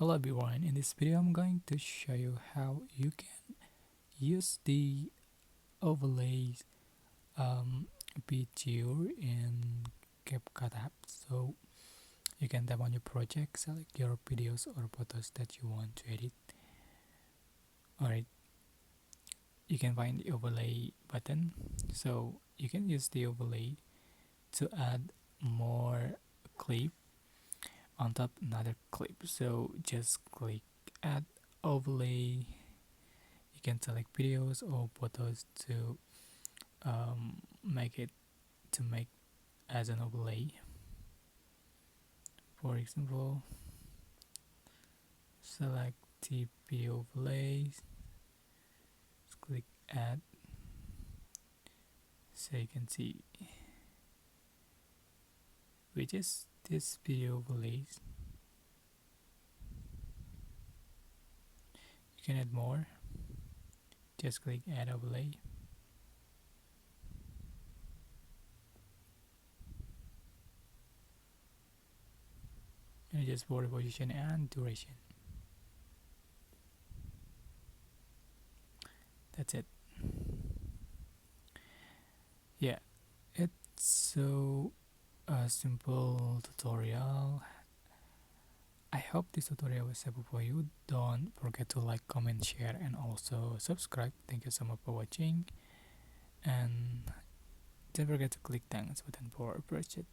Hello everyone, in this video I'm going to show you how you can use the overlays picture in CapCut app. So you can tap on your project, select your videos or photos that you want to edit. Alright, you can find the overlay button. So you can use the overlay to add more clip on top another clip. So just click add overlay. You can select videos or photos to make as an overlay. For example, select the video overlays, click add, so you can see which is this video overlays. You can add more, just click add overlay. And just for the position and duration. That's it. Yeah, it's so a simple tutorial. I hope this tutorial was helpful for you. Don't forget to like, comment, share, and also subscribe. Thank you so much for watching, and don't forget to click thanks button for appreciate.